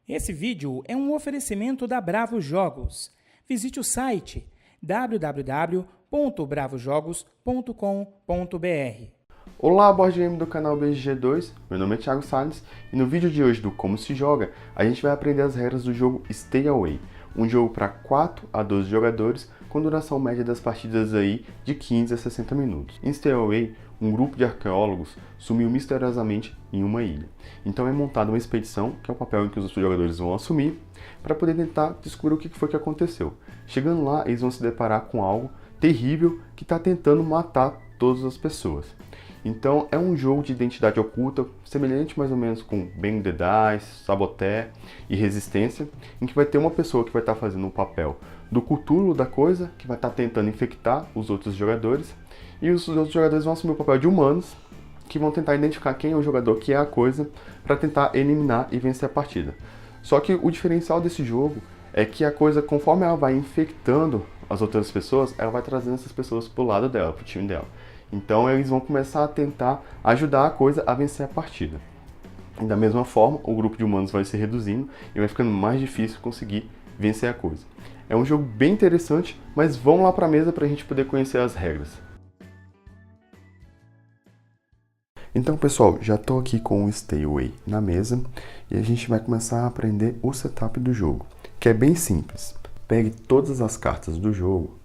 Esse vídeo é um oferecimento da Bravo Jogos. Visite o site www.bravojogos.com.br. Olá, board game do canal BGG2, meu nome é Thiago Salles e no vídeo de hoje do Como se Joga, a gente vai aprender as regras do jogo Stay Away, um jogo para 4 a 12 jogadores com duração média das partidas aí de 15 a 60 minutos. Em Stay Away, um grupo de arqueólogos sumiu misteriosamente em uma ilha. Então é montada uma expedição, que é o papel em que os jogadores vão assumir, para poder tentar descobrir o que foi que aconteceu. Chegando lá, eles vão se deparar com algo terrível que está tentando matar todas as pessoas. Então é um jogo de identidade oculta, semelhante mais ou menos com Bang the Dice, Saboteur e Resistência, em que vai ter uma pessoa que vai estar fazendo um papel do Cthulhu da coisa, que vai estar tentando infectar os outros jogadores, e os outros jogadores vão assumir o papel de humanos, que vão tentar identificar quem é o jogador que é a coisa, para tentar eliminar e vencer a partida. Só que o diferencial desse jogo é que a coisa, conforme ela vai infectando as outras pessoas, ela vai trazendo essas pessoas pro lado dela, pro time dela. Então eles vão começar a tentar ajudar a coisa a vencer a partida. E da mesma forma, o grupo de humanos vai se reduzindo e vai ficando mais difícil conseguir vencer a coisa. É um jogo bem interessante, mas vamos lá para a mesa para a gente poder conhecer as regras. Então pessoal, já estou aqui com o Stay Away na mesa e a gente vai começar a aprender o setup do jogo, que é bem simples. Pegue todas as cartas do jogo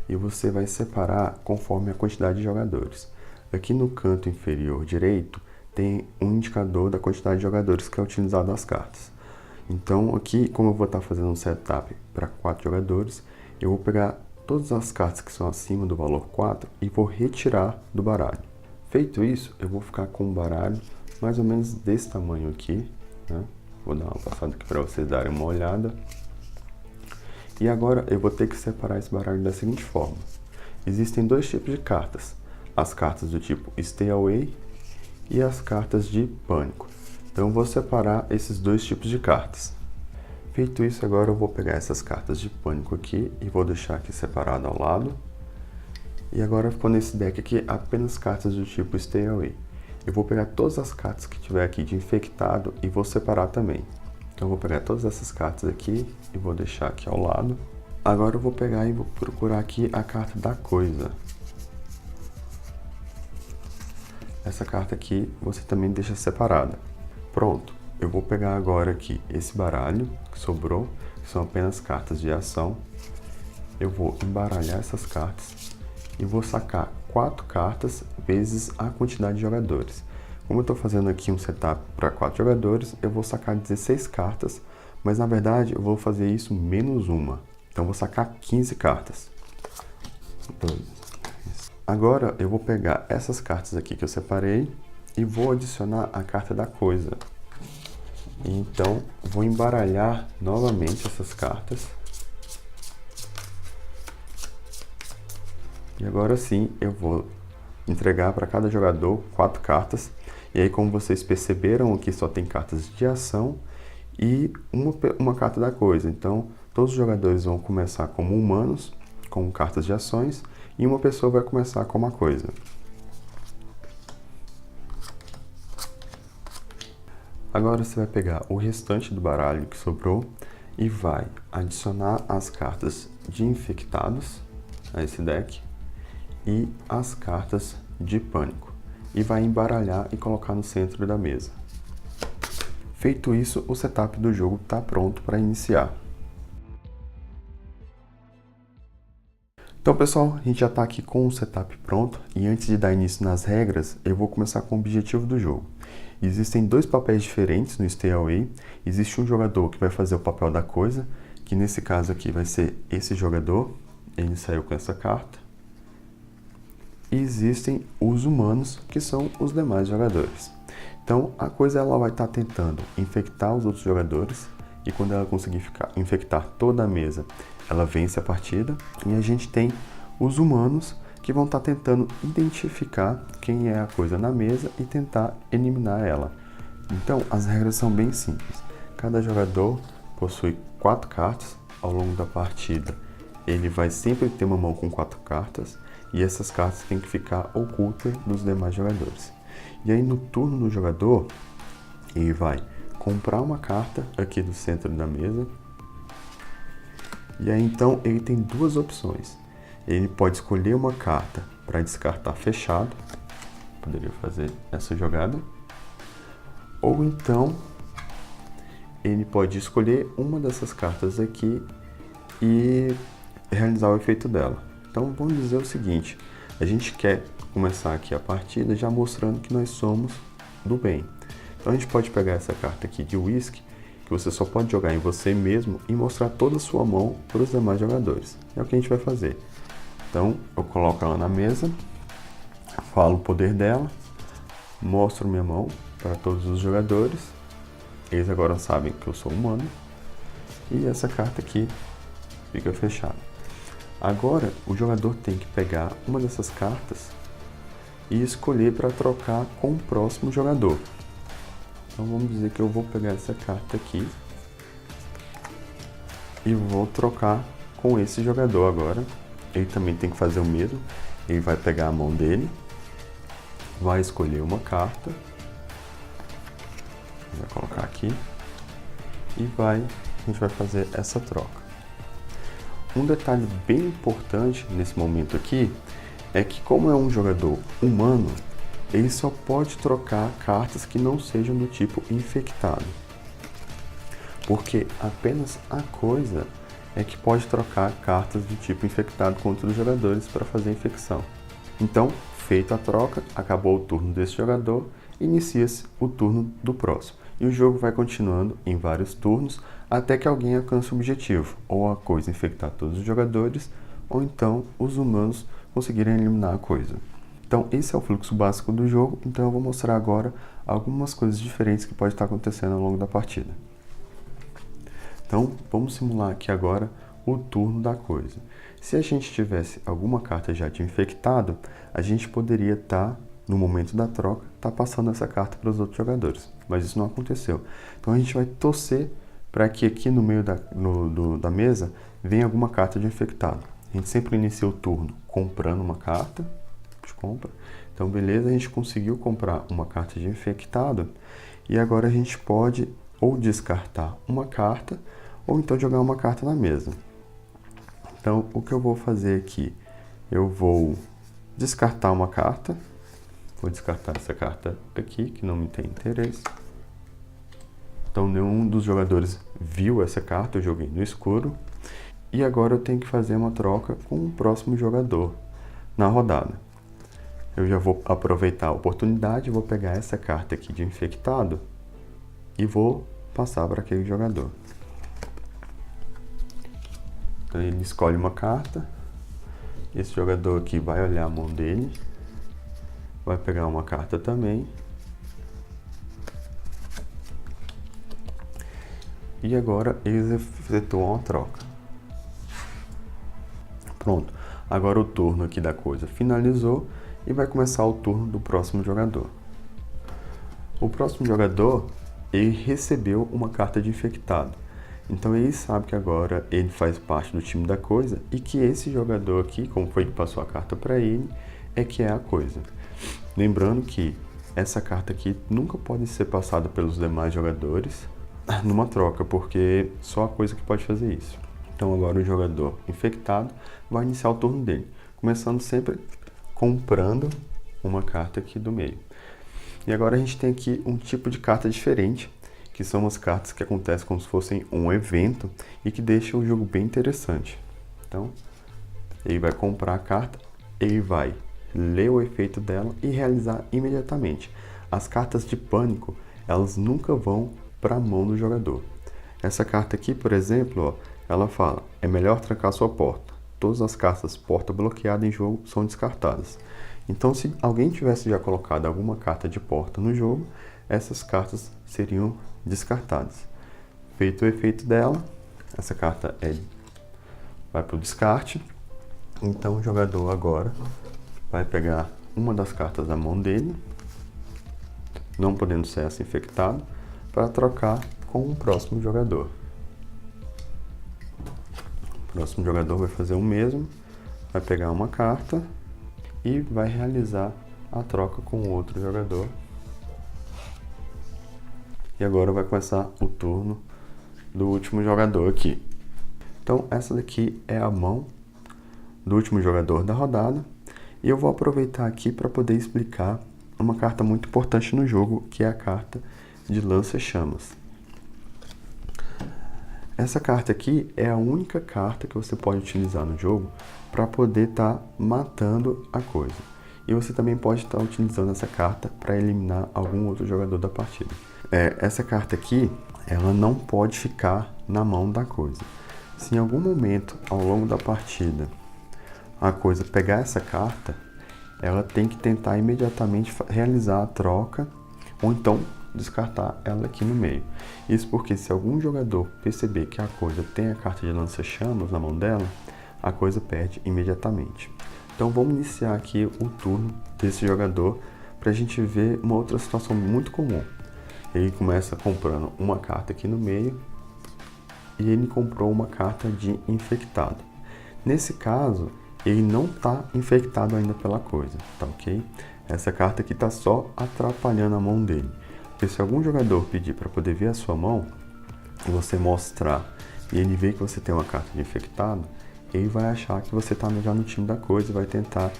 e você vai separar conforme a quantidade de jogadores. Aqui no canto inferior direito tem um indicador da quantidade de jogadores que é utilizado nas cartas. Então aqui, como eu vou estar fazendo um setup para 4 jogadores, eu vou pegar todas as cartas que são acima do valor 4 e vou retirar do baralho. Feito isso, eu vou ficar com um baralho mais ou menos desse tamanho aqui, né? Vou dar uma passada aqui para vocês darem uma olhada. E agora eu vou ter que separar esse baralho da seguinte forma. Existem dois tipos de cartas. As cartas do tipo Stay Away e as cartas de Pânico. Então eu vou separar esses dois tipos de cartas. Feito isso, agora eu vou pegar essas cartas de Pânico aqui e vou deixar aqui separado ao lado. E agora ficou nesse deck aqui apenas cartas do tipo Stay Away. Eu vou pegar todas as cartas que tiver aqui de infectado e vou separar também. Então eu vou pegar todas essas cartas aqui e vou deixar aqui ao lado. Agora eu vou pegar e vou procurar aqui a carta da coisa. Essa carta aqui você também deixa separada. Pronto, eu vou pegar agora aqui esse baralho que sobrou, que são apenas cartas de ação. Eu vou embaralhar essas cartas e vou sacar 4 cartas vezes a quantidade de jogadores. Como eu estou fazendo aqui um setup para 4 jogadores, eu vou sacar 16 cartas, mas na verdade eu vou fazer isso menos uma. Então eu vou sacar 15 cartas. Agora eu vou pegar essas cartas aqui que eu separei e vou adicionar a carta da coisa. Então vou embaralhar novamente essas cartas. E agora sim eu vou entregar para cada jogador 4 cartas. E aí, como vocês perceberam, aqui só tem cartas de ação e uma carta da coisa. Então todos os jogadores vão começar como humanos, com cartas de ações, e uma pessoa vai começar como a coisa. Agora você vai pegar o restante do baralho que sobrou e vai adicionar as cartas de infectados a esse deck e as cartas de pânico e vai embaralhar e colocar no centro da mesa. Feito isso, o setup do jogo está pronto para iniciar. Então pessoal, a gente já está aqui com o setup pronto e antes de dar início nas regras, eu vou começar com o objetivo do jogo. Existem dois papéis diferentes no Stay Away. Existe um jogador que vai fazer o papel da coisa, que nesse caso aqui vai ser esse jogador, ele saiu com essa carta. E existem os humanos, que são os demais jogadores. Então a coisa ela vai estar tentando infectar os outros jogadores e quando ela conseguir infectar toda a mesa, ela vence a partida. E a gente tem os humanos que vão estar tentando identificar quem é a coisa na mesa e tentar eliminar ela. Então as regras são bem simples. Cada jogador possui 4 cartas. Ao longo da partida ele vai sempre ter uma mão com 4 cartas e essas cartas têm que ficar ocultas dos demais jogadores. E aí no turno do jogador ele vai comprar uma carta aqui do centro da mesa. E aí então ele tem duas opções. Ele pode escolher uma carta para descartar fechado. Poderia fazer essa jogada. Ou então ele pode escolher uma dessas cartas aqui e realizar o efeito dela. Então vamos dizer o seguinte, a gente quer começar aqui a partida já mostrando que nós somos do bem. Então a gente pode pegar essa carta aqui de Whisky, que você só pode jogar em você mesmo e mostrar toda a sua mão para os demais jogadores. É o que a gente vai fazer. Então eu coloco ela na mesa, falo o poder dela, mostro minha mão para todos os jogadores. Eles agora sabem que eu sou humano. E essa carta aqui fica fechada. Agora o jogador tem que pegar uma dessas cartas e escolher para trocar com o próximo jogador. Então vamos dizer que eu vou pegar essa carta aqui e vou trocar com esse jogador agora. Ele também tem que fazer o mesmo. Ele vai pegar a mão dele, vai escolher uma carta, vai colocar aqui e a gente vai fazer essa troca. Um detalhe bem importante nesse momento aqui é que, como é um jogador humano, ele só pode trocar cartas que não sejam do tipo infectado. Porque apenas a coisa é que pode trocar cartas do tipo infectado com outros jogadores para fazer infecção. Então, feita a troca, acabou o turno desse jogador, inicia-se o turno do próximo. E o jogo vai continuando em vários turnos até que alguém alcance o objetivo, ou a coisa infectar todos os jogadores, ou então os humanos conseguirem eliminar a coisa. Então esse é o fluxo básico do jogo, então eu vou mostrar agora algumas coisas diferentes que pode estar acontecendo ao longo da partida. Então vamos simular aqui agora o turno da coisa. Se a gente tivesse alguma carta já de infectado, a gente poderia estar, no momento da troca, passando essa carta para os outros jogadores, mas isso não aconteceu. Então a gente vai torcer para que aqui no meio da mesa venha alguma carta de infectado. A gente sempre inicia o turno comprando uma carta. Compra. Então beleza, a gente conseguiu comprar uma carta de infectado e agora a gente pode ou descartar uma carta ou então jogar uma carta na mesa. Então o que eu vou fazer aqui, eu vou descartar uma carta, vou descartar essa carta aqui que não me tem interesse. Então nenhum dos jogadores viu essa carta, eu joguei no escuro e agora eu tenho que fazer uma troca com o próximo jogador na rodada. Eu já vou aproveitar a oportunidade, vou pegar essa carta aqui de infectado e vou passar para aquele jogador. Então ele escolhe uma carta, esse jogador aqui vai olhar a mão dele, vai pegar uma carta também. E agora eles efetuam a troca. Pronto, agora o turno aqui da coisa finalizou. E vai começar o turno do próximo jogador. O próximo jogador, ele recebeu uma carta de infectado. Então ele sabe que agora ele faz parte do time da coisa e que esse jogador aqui, como foi que passou a carta para ele, é que é a coisa. Lembrando que essa carta aqui nunca pode ser passada pelos demais jogadores numa troca, porque só a coisa que pode fazer isso. Então agora o jogador infectado vai iniciar o turno dele, começando sempre comprando uma carta aqui do meio. E agora a gente tem aqui um tipo de carta diferente, que são as cartas que acontecem como se fossem um evento e que deixam o jogo bem interessante. Então, ele vai comprar a carta, ele vai ler o efeito dela e realizar imediatamente. As cartas de pânico, elas nunca vão para a mão do jogador. Essa carta aqui, por exemplo, ó, ela fala, é melhor trancar sua porta. Todas as cartas porta bloqueada em jogo são descartadas. Então, se alguém tivesse já colocado alguma carta de porta no jogo, essas cartas seriam descartadas. Feito o efeito dela, essa carta vai para o descarte. Então, o jogador agora vai pegar uma das cartas da mão dele, não podendo ser essa infectada, para trocar com o próximo jogador. O próximo jogador vai fazer o mesmo, vai pegar uma carta e vai realizar a troca com o outro jogador. E agora vai começar o turno do último jogador aqui. Então essa daqui é a mão do último jogador da rodada. E eu vou aproveitar aqui para poder explicar uma carta muito importante no jogo, que é a carta de lança-chamas. Essa carta aqui é a única carta que você pode utilizar no jogo para poder estar matando a coisa. E você também pode estar utilizando essa carta para eliminar algum outro jogador da partida. Essa carta aqui, ela não pode ficar na mão da coisa. Se em algum momento ao longo da partida a coisa pegar essa carta, ela tem que tentar imediatamente realizar a troca ou então descartar ela aqui no meio. Isso porque se algum jogador perceber que a coisa tem a carta de lança-chamas na mão dela, a coisa perde imediatamente. Então vamos iniciar aqui o turno desse jogador para a gente ver uma outra situação muito comum. Ele começa comprando uma carta aqui no meio e ele comprou uma carta de infectado. Nesse caso, ele não está infectado ainda pela coisa, tá ok? Essa carta aqui está só atrapalhando a mão dele. Porque se algum jogador pedir para poder ver a sua mão, e você mostrar, e ele vê que você tem uma carta de infectado, ele vai achar que você está já no time da coisa e vai tentar,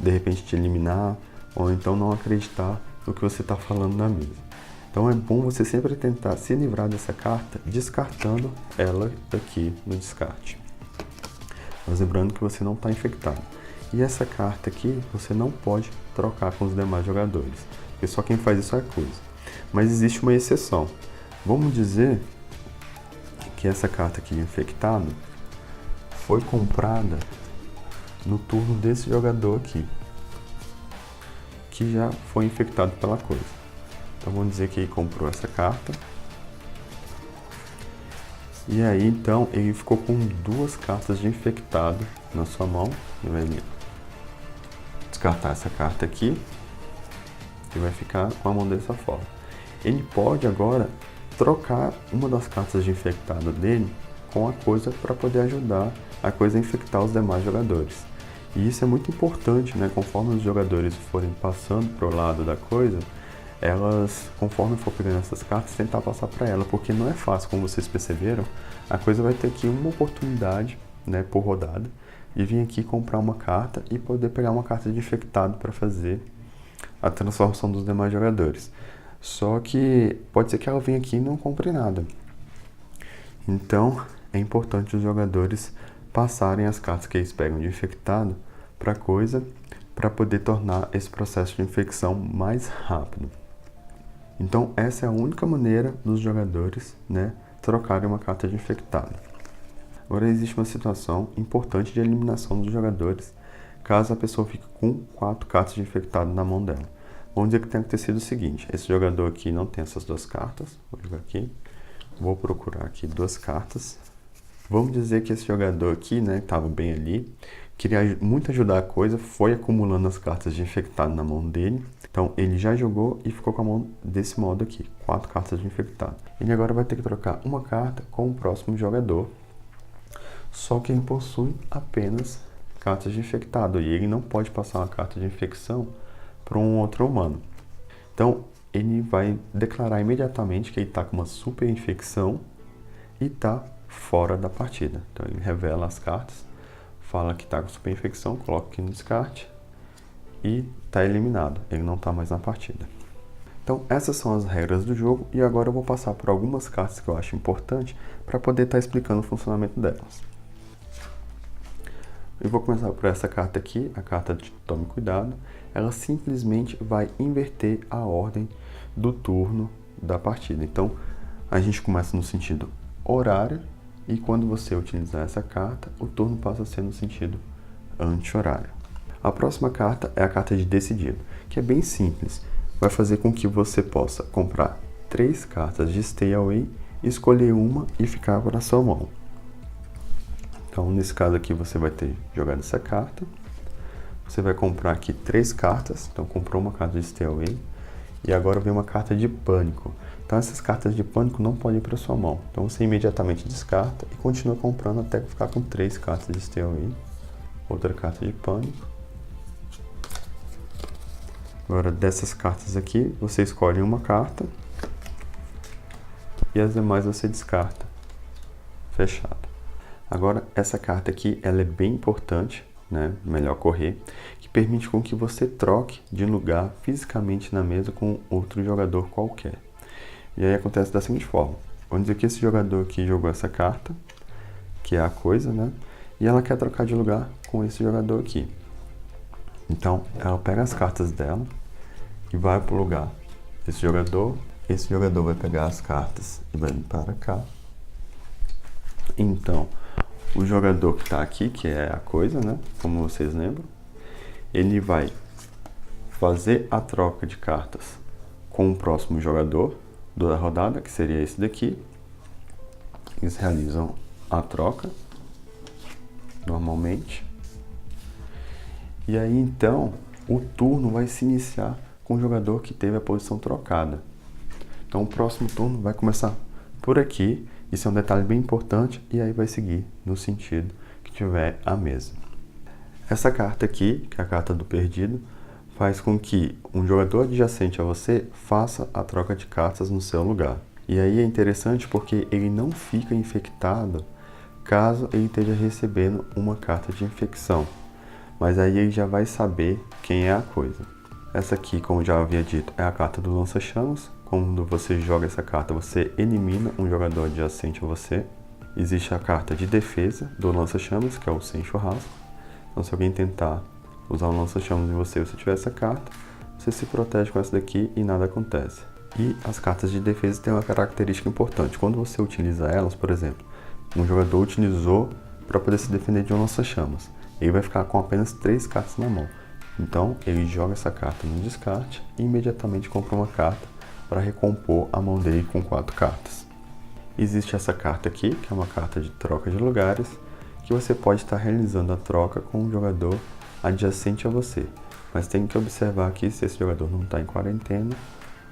de repente, te eliminar, ou então não acreditar no que você está falando na mesa. Então é bom você sempre tentar se livrar dessa carta, descartando ela aqui no descarte. Mas lembrando que você não está infectado. E essa carta aqui, você não pode trocar com os demais jogadores, porque só quem faz isso é a coisa. Mas existe uma exceção. Vamos dizer que essa carta aqui de infectado foi comprada no turno desse jogador aqui, que já foi infectado pela coisa. Então vamos dizer que ele comprou essa carta. E aí então ele ficou com duas cartas de infectado na sua mão. Ele vai descartar essa carta aqui e vai ficar com a mão dessa forma. Ele pode agora trocar uma das cartas de infectado dele com a coisa para poder ajudar a coisa a infectar os demais jogadores. E isso é muito importante, né? Conforme os jogadores forem passando para o lado da coisa, elas, conforme for pegando essas cartas, tentar passar para ela, porque não é fácil, como vocês perceberam. A coisa vai ter aqui uma oportunidade, né, por rodada, de vir aqui comprar uma carta e poder pegar uma carta de infectado para fazer a transformação dos demais jogadores. Só que pode ser que ela venha aqui e não compre nada. Então é importante os jogadores passarem as cartas que eles pegam de infectado para a coisa, para poder tornar esse processo de infecção mais rápido. Então essa é a única maneira dos jogadores, né, trocarem uma carta de infectado. Agora existe uma situação importante de eliminação dos jogadores, caso a pessoa fique com 4 cartas de infectado na mão dela. Vamos dizer que tem acontecido o seguinte: esse jogador aqui não tem essas duas cartas. Vou jogar aqui, vou procurar aqui 2 cartas. Vamos dizer que esse jogador aqui, né, estava bem ali, queria muito ajudar a coisa, foi acumulando as cartas de infectado na mão dele. Então ele já jogou e ficou com a mão desse modo aqui, 4 cartas de infectado. Ele agora vai ter que trocar uma carta com o próximo jogador, só que ele possui apenas cartas de infectado e ele não pode passar uma carta de infecção para um outro humano. Então ele vai declarar imediatamente que ele está com uma super infecção e está fora da partida. Então ele revela as cartas, fala que está com super infecção, coloca aqui no descarte e está eliminado. Ele não está mais na partida. Então essas são as regras do jogo e agora eu vou passar por algumas cartas que eu acho importante para poder estar explicando o funcionamento delas. Eu vou começar por essa carta aqui, a carta de Tome Cuidado. Ela simplesmente vai inverter a ordem do turno da partida. Então a gente começa no sentido horário e quando você utilizar essa carta, o turno passa a ser no sentido anti-horário. A próxima carta é a carta de Decidido, que é bem simples. Vai fazer com que você possa comprar 3 cartas de Stay Away, escolher uma e ficar na sua mão. Então, nesse caso aqui, você vai ter jogado essa carta. Você vai comprar aqui 3 cartas. Então, comprou uma carta de Stay Away. E agora vem uma carta de Pânico. Então, essas cartas de Pânico não podem ir para sua mão. Então, você imediatamente descarta e continua comprando até ficar com 3 cartas de Stay Away. Outra carta de Pânico. Agora, dessas cartas aqui, você escolhe uma carta. e as demais você descarta. Fechado. Agora, essa carta aqui, ela é bem importante, né? Melhor correr, que permite com que você troque de lugar fisicamente na mesa com outro jogador qualquer. E aí acontece da seguinte forma. Vamos dizer que esse jogador aqui jogou essa carta, que é a coisa, né? E ela quer trocar de lugar com esse jogador aqui. Então, ela pega as cartas dela e vai para o lugar desse jogador. Esse jogador vai pegar as cartas e vai vir para cá. Então, o jogador que está aqui, que é a coisa, né? Como vocês lembram, ele vai fazer a troca de cartas com o próximo jogador da rodada, que seria esse daqui. Eles realizam a troca, normalmente. E aí, então, o turno vai se iniciar com o jogador que teve a posição trocada. Então, o próximo turno vai começar por aqui. Isso é um detalhe bem importante e aí vai seguir no sentido que tiver a mesa. Essa carta aqui, que é a carta do perdido, faz com que um jogador adjacente a você faça a troca de cartas no seu lugar. E aí é interessante porque ele não fica infectado caso ele esteja recebendo uma carta de infecção. Mas aí ele já vai saber quem é a coisa. Essa aqui, como já havia dito, é a carta do lança-chamas. Quando você joga essa carta, você elimina um jogador adjacente a você. Existe a carta de defesa do lança-chamas, que é o sem churrasco. Então, se alguém tentar usar um lança-chamas em você e você tiver essa carta, você se protege com essa daqui e nada acontece. E as cartas de defesa têm uma característica importante. Quando você utiliza elas, por exemplo, um jogador utilizou para poder se defender de um lança-chamas. Ele vai ficar com apenas 3 cartas na mão. Então, ele joga essa carta no descarte e imediatamente compra uma carta para recompor a mão dele com 4 cartas. Existe essa carta aqui, que é uma carta de troca de lugares, que você pode estar realizando a troca com um jogador adjacente a você. Mas tem que observar aqui se esse jogador não está em quarentena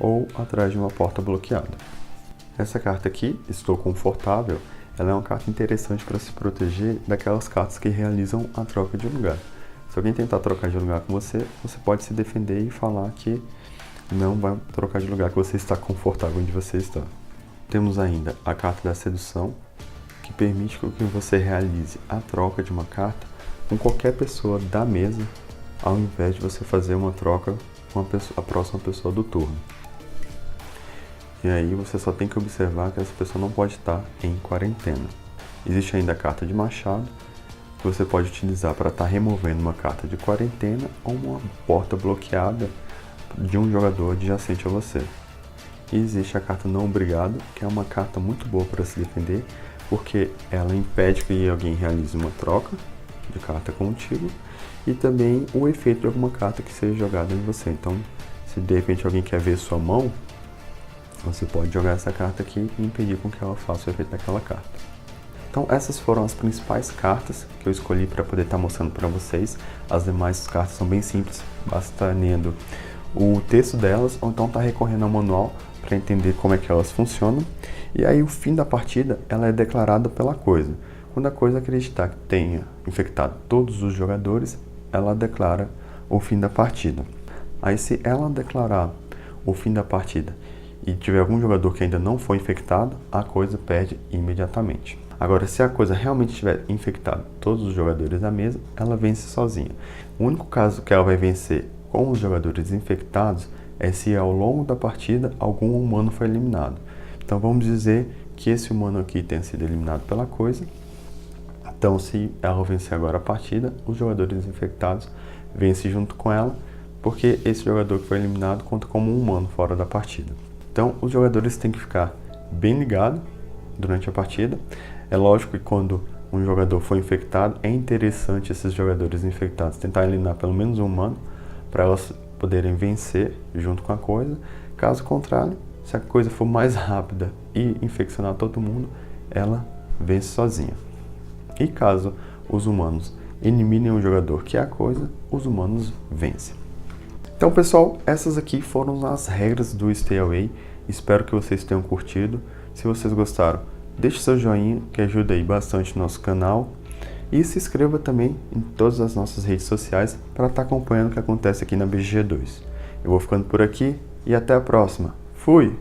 ou atrás de uma porta bloqueada. Essa carta aqui, Estou Confortável, ela é uma carta interessante para se proteger daquelas cartas que realizam a troca de lugar. Se alguém tentar trocar de lugar com você, você pode se defender e falar que não vai trocar de lugar, que você está confortável onde você está. Temos ainda a carta da sedução, que permite que você realize a troca de uma carta com qualquer pessoa da mesa, ao invés de você fazer uma troca com a próxima pessoa do turno. E aí você só tem que observar que essa pessoa não pode estar em quarentena. Existe ainda a carta de machado, que você pode utilizar para estar removendo uma carta de quarentena ou uma porta bloqueada de um jogador adjacente a você. E existe a carta não obrigado, que é uma carta muito boa para se defender, porque ela impede que alguém realize uma troca de carta contigo e também o efeito de alguma carta que seja jogada em você. Então, se de repente alguém quer ver sua mão, você pode jogar essa carta aqui e impedir com que ela faça o efeito daquela carta. Então essas foram as principais cartas que eu escolhi para poder estar mostrando para vocês. As demais cartas são bem simples, basta estar lendo o texto delas ou então estar recorrendo ao manual para entender como é que elas funcionam. E aí o fim da partida ela é declarada pela coisa. Quando a coisa acreditar que tenha infectado todos os jogadores, ela declara o fim da partida. Aí se ela declarar o fim da partida e tiver algum jogador que ainda não foi infectado, a coisa perde imediatamente. Agora, se a coisa realmente tiver infectado todos os jogadores da mesa, ela vence sozinha. O único caso que ela vai vencer com os jogadores infectados é se ao longo da partida algum humano foi eliminado. Então vamos dizer que esse humano aqui tenha sido eliminado pela coisa. Então se ela vencer agora a partida, os jogadores infectados vencem junto com ela, porque esse jogador que foi eliminado conta como um humano fora da partida. Então os jogadores têm que ficar bem ligados durante a partida. É lógico que quando um jogador for infectado, é interessante esses jogadores infectados tentar eliminar pelo menos um humano para elas poderem vencer junto com a coisa. Caso contrário, se a coisa for mais rápida e infeccionar todo mundo, ela vence sozinha. E caso os humanos eliminem o jogador que é a coisa, os humanos vencem. Então pessoal, essas aqui foram as regras do Stay Away. Espero que vocês tenham curtido. Se vocês gostaram, deixe seu joinha, que ajuda aí bastante o nosso canal. E se inscreva também em todas as nossas redes sociais para estar acompanhando o que acontece aqui na BGG2. Eu vou ficando por aqui e até a próxima. Fui!